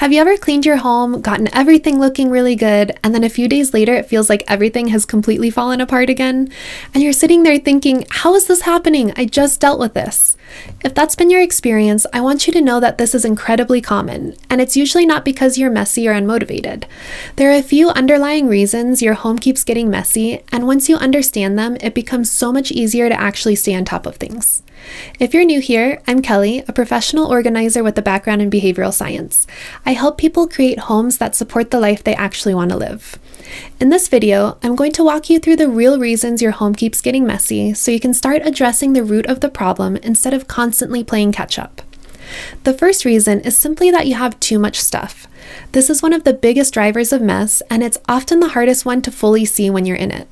Have you ever cleaned your home, gotten everything looking really good, and then a few days later it feels like everything has completely fallen apart again? And you're sitting there thinking, how is this happening? I just dealt with this. If that's been your experience, I want you to know that this is incredibly common, and it's usually not because you're messy or unmotivated. There are a few underlying reasons your home keeps getting messy, and once you understand them, it becomes so much easier to actually stay on top of things. If you're new here, I'm Kelly, a professional organizer with a background in behavioral science. I help people create homes that support the life they actually want to live. In this video, I'm going to walk you through the real reasons your home keeps getting messy so you can start addressing the root of the problem instead of constantly playing catch up. The first reason is simply that you have too much stuff. This is one of the biggest drivers of mess, and it's often the hardest one to fully see when you're in it.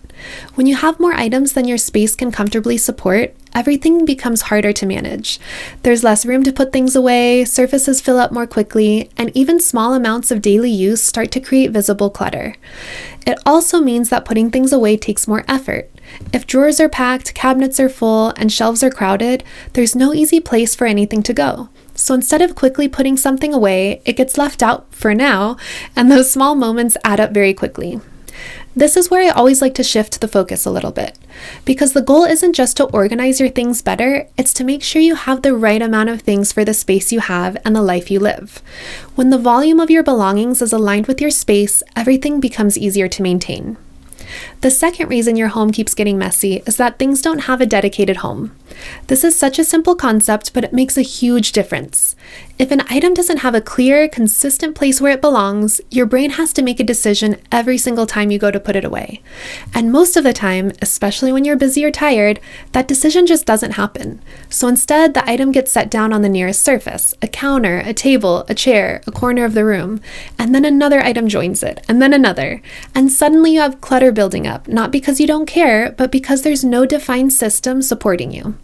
When you have more items than your space can comfortably support, everything becomes harder to manage. There's less room to put things away, surfaces fill up more quickly, and even small amounts of daily use start to create visible clutter. It also means that putting things away takes more effort. If drawers are packed, cabinets are full, and shelves are crowded, there's no easy place for anything to go. So instead of quickly putting something away, it gets left out for now, and those small moments add up very quickly. This is where I always like to shift the focus a little bit, because the goal isn't just to organize your things better, it's to make sure you have the right amount of things for the space you have and the life you live. When the volume of your belongings is aligned with your space, everything becomes easier to maintain. The second reason your home keeps getting messy is that things don't have a dedicated home. This is such a simple concept, but it makes a huge difference. If an item doesn't have a clear, consistent place where it belongs, your brain has to make a decision every single time you go to put it away. And most of the time, especially when you're busy or tired, that decision just doesn't happen. So instead, the item gets set down on the nearest surface, a counter, a table, a chair, a corner of the room, and then another item joins it, and then another. And suddenly you have clutter building up, not because you don't care, but because there's no defined system supporting you.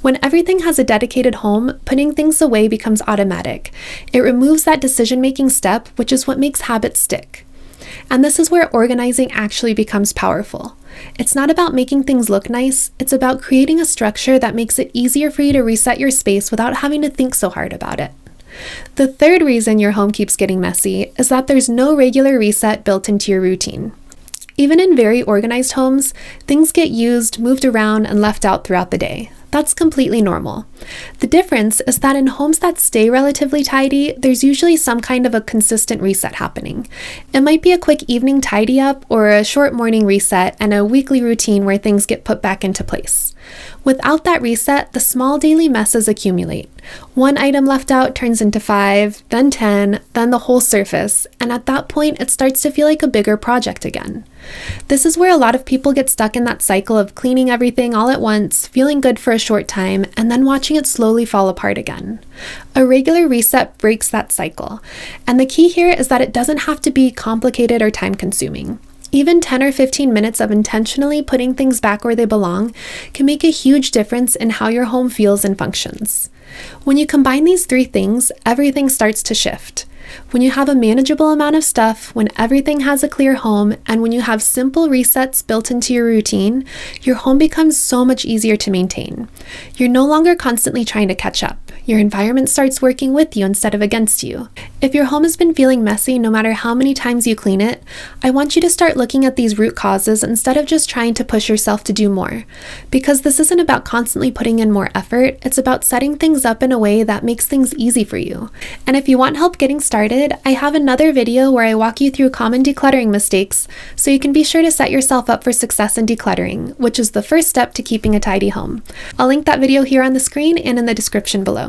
When everything has a dedicated home, putting things away becomes automatic. It removes that decision-making step, which is what makes habits stick. And this is where organizing actually becomes powerful. It's not about making things look nice, it's about creating a structure that makes it easier for you to reset your space without having to think so hard about it. The third reason your home keeps getting messy is that there's no regular reset built into your routine. Even in very organized homes, things get used, moved around, and left out throughout the day. That's completely normal. The difference is that in homes that stay relatively tidy, there's usually some kind of a consistent reset happening. It might be a quick evening tidy up or a short morning reset and a weekly routine where things get put back into place. Without that reset, the small daily messes accumulate. One item left out turns into 5, then 10, then the whole surface, and at that point it starts to feel like a bigger project again. This is where a lot of people get stuck in that cycle of cleaning everything all at once, feeling good for a short time, and then watching it slowly fall apart again. A regular reset breaks that cycle, and the key here is that it doesn't have to be complicated or time-consuming. Even 10 or 15 minutes of intentionally putting things back where they belong can make a huge difference in how your home feels and functions. When you combine these three things, everything starts to shift. When you have a manageable amount of stuff, when everything has a clear home, and when you have simple resets built into your routine, your home becomes so much easier to maintain. You're no longer constantly trying to catch up. Your environment starts working with you instead of against you. If your home has been feeling messy no matter how many times you clean it, I want you to start looking at these root causes instead of just trying to push yourself to do more. Because this isn't about constantly putting in more effort, it's about setting things up in a way that makes things easy for you. And if you want help getting started, I have another video where I walk you through common decluttering mistakes, so you can be sure to set yourself up for success in decluttering, which is the first step to keeping a tidy home. I'll link that video here on the screen and in the description below.